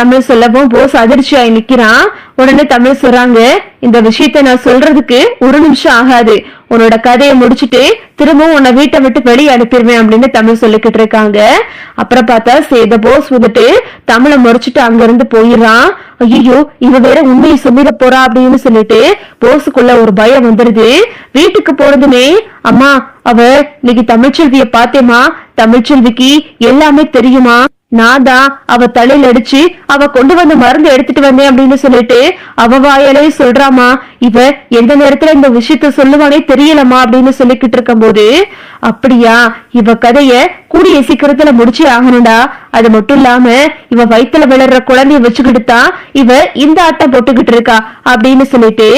தமிழ் சொல்லவும் போஸ் அதிர்ச்சியாய் நிக்கிறான். உடனே தமிழ் சொல்றாங்க, இந்த விஷயத்த நான் சொல்றதுக்கு ஒரு நிமிஷம் ஆகாது, உன்னோட கதையை முடிச்சுட்டு திரும்பவும் உன்னை வீட்டை விட்டு வெளியே அனுப்பிடுவேன் அப்படின்னு தமிழ் சொல்லிக்கிட்டு இருக்காங்க. அப்புறம் பார்த்தா சேத போஸ் வந்துட்டு தமிழை முறைச்சிட்டு அங்க இருந்து போயிடறான். ஐயோ இவ வேற உண்மையை சொல்லிட போறா அப்படின்னு சொல்லிட்டு போஸுக்குள்ள ஒரு பயம் வந்துருது. வீட்டுக்கு போறதுமே, அம்மா அவ இன்னைக்கு தமிழ்ச்செல்விய பார்த்தேமா, தமிழ்ச்செல்விக்கு எல்லாமே தெரியுமா, நான் தான் அவ தலையில அடிச்சு அவ கொண்டு வந்த மருந்து எடுத்துட்டு வந்தேன் அப்படின்னு சொல்லிட்டு அவ வாயாலே சொல்றாமா. இவ எந்த நேரத்துல இந்த விஷயத்த சொல்லுவானே தெரியலமா அப்படின்னு சொல்லிக்கிட்டு இருக்கும் போது, அப்படியா, இவ கதைய கூடிய சீக்கிரத்துல முடிச்சு ஆகணும்டா. அது மட்டும் இல்லாம இவ வயித்துல விளர்ற குழந்தைய வச்சுக்கிட்டு தான் இவ இந்த ஆட்டம் போட்டுக்கிட்டு இருக்கா அப்படின்னு சொல்லிட்டு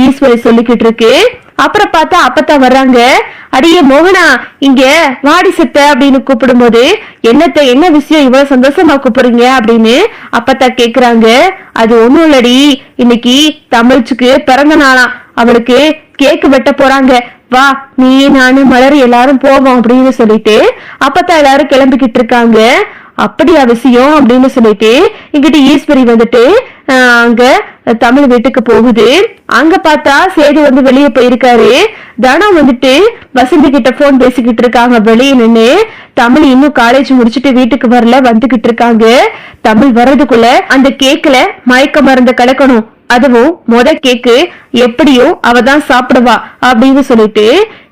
ஈஸ்வரி சொல்லிக்கிட்டு இருக்கு. அப்புறம் பார்த்தா அப்பத்தா வர்றாங்க. அடியே மோகனா, இங்க வாடி செத்த அப்படின்னு கூப்பிடும் போது, என்ன விஷயம் இவ்வளவு சந்தோஷமா கூப்பிடுறீங்க அப்படின்னு அப்பத்தா கேக்குறாங்க. அது ஒண்ணும் இல்லடி, இன்னைக்கு தமிழ்ச்சுக்கு பிறந்த நாளாம், அவளுக்கு கேக்கு வெட்ட போறாங்க, வா நீ நானு மலர் எல்லாரும் போவோம் அப்படின்னு சொல்லிட்டு அப்பத்தான் எல்லாரும் கிளம்பிக்கிட்டு இருக்காங்க. அப்படியா விஷயம் அப்படின்னு சொல்லிட்டு இங்கிட்ட ஈஸ்வரி வந்துட்டு அங்க தமிழ் வீட்டுக்கு போகுது. அங்க பார்த்தா சேது வந்து வெளியே போயிருக்காரு. தனம் வந்துட்டு வசந்தி கிட்ட போன் பேசிக்கிட்டு இருக்காங்க வெளியே நின்று. தமிழ் இன்னும் காலேஜ் முடிச்சுட்டு வீட்டுக்கு வரல, வந்துகிட்டு இருக்காங்க. தமிழ் வர்றதுக்குள்ள அந்த கேக்ல மயக்க மருந்து கலக்கணும், அதுவும் கேக்கு எப்படியும் அவதான் சாப்பிடுவா அப்படின்னு சொல்லிட்டு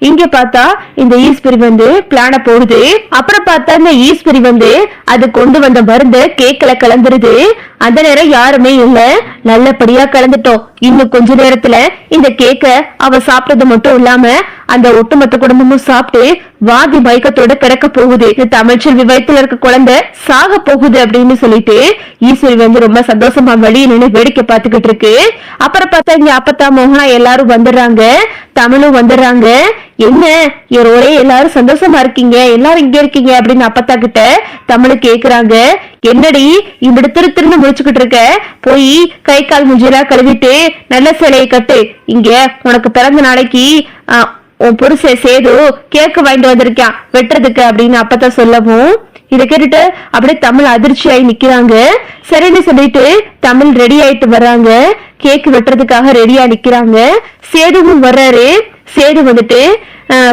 இங்க பார்த்தா இந்த ஈஸ்வரி வந்து பிளான போடுது. அப்புறம் பார்த்தா இந்த ஈஸ்வரி வந்து அது கொண்டு வந்த மருந்து கேக்ல கலந்துருது. அந்த நேரம் யாருமே இல்ல, நல்லபடியா கலந்துட்டோம். இன்னும் கொஞ்ச நேரத்துல இந்த கேக்க அவ சாப்பிட்டது மட்டும் இல்லாம அந்த ஒட்டுமொத்த குடும்பமும் சாப்பிட்டு வாதி மயக்கத்தோட கிடக்க போகுது. தமிழ்ச்செல்வி வயிற்றுல இருக்க குழந்தை சாக போகுது அப்படின்னு சொல்லிட்டு ஈஸ்வரி வந்து ரொம்ப சந்தோஷமா வெளியே நின்று வேடிக்கை பார்த்துக்கிட்டு இருக்கு. அப்புறம் பார்த்தா இங்க அப்பத்தா மோகனா எல்லாரும் வந்துடுறாங்க, தமிழும் வந்துடுறாங்க. என்ன ஒரே எல்லாரும் சந்தோஷமா இருக்கீங்க, எல்லாரும் இங்க இருக்கீங்க அப்படின்னு அப்பத்தா கிட்ட தமிழ் கேக்குறாங்க. என்னடி இப்படி திரு முடிச்சுக்கிட்டு இருக்க, போய் கை கால் முஞ்சிலாம் கழுவிட்டு நல்ல சிலையை கட்டு, இங்க உனக்கு பிறந்த நாளைக்கு உன் புருஷ சேது கேக்கு வாங்கிட்டு வந்திருக்கான் வெட்டுறதுக்கு அப்படின்னு அப்பதான் சொல்லவும், இதை கேட்டுட்டு அப்படியே தமிழ் அதிர்ச்சியாயி நிக்கிறாங்க. சரின்னு சொல்லிட்டு தமிழ் ரெடி ஆயிட்டு வர்றாங்க, கேக்கு வெட்டுறதுக்காக ரெடியா நிக்கிறாங்க. சேதுவும் வர்றாரு. சேது வந்துட்டு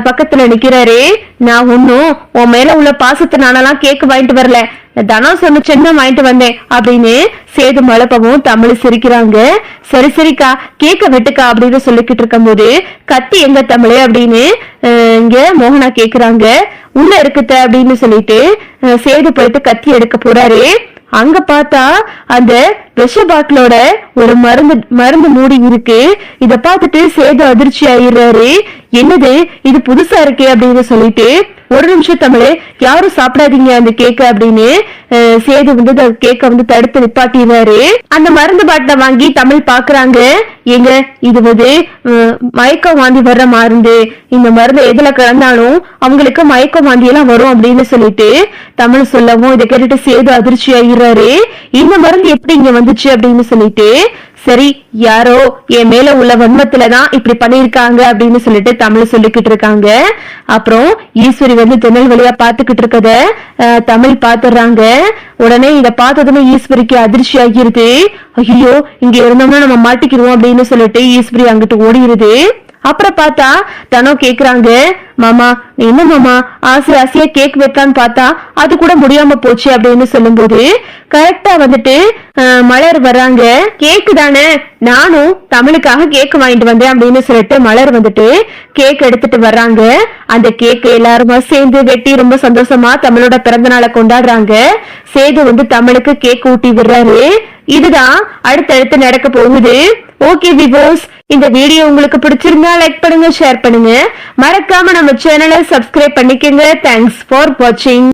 பக்கத்துல நிக்கிறாரு. நான் ஒன்னும் உன் மேல உள்ள பாசத்தினாலலாம் கேக்கு வாங்கிட்டு வரல, தனம் சொன்ன சின்ன வாங்கிட்டு வந்தேன் அப்படின்னு சேது மலப்பவும் தமிழ் சிரிக்கிறாங்க. சரி சரிக்கா கேக்க வெட்டுக்கா அப்படின்னு சொல்லிக்கிட்டு இருக்கும் போது, கத்தி எங்க தமிழ் அப்படின்னு இங்க மோகனா கேக்குறாங்க. உள்ள இருக்குத்த அப்படின்னு சொல்லிட்டு சேது போயிட்டு கத்தி எடுக்க போறாரு. அங்க பார்த்தா அந்த விஷ பாட்டிலோட ஒரு மருந்து மூடி இருக்கு. இத பார்த்துட்டு சேது அதிர்ச்சி ஆயிடுறாரு. என்னது இது புதுசா இருக்கே அப்படின்னு சொல்லிட்டு, ஒரு நிமிஷம் தமிழ் யாரும் சாப்பிடாதீங்க அந்த கேக்க அப்படின்னு சேது வந்து கேக்க வந்து தடுத்து நிப்பாட்டிடுறாரு. அந்த மருந்து பாட்டில வாங்கி தமிழ் பாக்குறாங்க. எங்க இது வந்து மயக்கம் வாந்தி வர்ற மருந்து, இந்த மருந்து எதுல கலந்தாலும் அவங்களுக்கு மயக்கம் வாந்தி எல்லாம் வரும் அப்படின்னு சொல்லிட்டு தமிழ் சொல்லவும், இதை கேட்டுட்டு சேது அதிர்ச்சி ஆகிறாரு. இந்த மருந்து எப்படி இங்க வந்துச்சு அப்படின்னு சொல்லிட்டு, சரி யாரோ என் மேல உள்ள வன்மத்துலதான் இப்படி பண்ணிருக்காங்க அப்படின்னு சொல்லிட்டு தமிழ் சொல்லிக்கிட்டு இருக்காங்க. அப்புறம் ஈஸ்வரி வந்து ஜன்னல் வழியா பாத்துக்கிட்டு இருக்கத தமிழ் பாத்துறாங்க. உடனே இத பார்த்ததுமே ஈஸ்வரிக்கு அதிர்ச்சி ஆகிருது. ஐயோ இங்க இருந்தோம்னா நம்ம மாட்டிக்கிடுவோம் அப்படின்னு சொல்லிட்டு ஈஸ்வரி அங்கிட்டு ஓடிடுது. அப்புறம் பார்த்தா தனம் கேக்குறாங்க, மாமா என்ன மாமா ஆசையா கேக் வைக்கலான்னு பார்த்தா அது கூட முடியாம போச்சு அப்படின்னு சொல்லும் போது, கரெக்டா வந்துட்டு மலர் வர்றாங்க. கேக்கு தானே, நானும் தமிழுக்காக கேக் வாங்கிட்டு வந்தேன் அப்படின்னு சொல்லிட்டு மலர் வந்துட்டு கேக் எடுத்துட்டு வர்றாங்க. அந்த கேக் எல்லாருமா சேர்ந்து வெட்டி ரொம்ப சந்தோஷமா தமிழோட பிறந்த நாளை கொண்டாடுறாங்க. சேது வந்து தமிழுக்கு கேக் ஊட்டி விடுறாரு. இதுதான் அடுத்தடுத்து நடக்க போகுது. ஓகே விவோஸ், இந்த வீடியோ உங்களுக்கு பிடிச்சிருந்தா லைக் பண்ணுங்க, ஷேர் பண்ணுங்க, மறக்காம நம்ம சேனலை சப்ஸ்கிரைப் பண்ணிக்கங்க. தேங்க்ஸ் ஃபார் வாட்சிங்.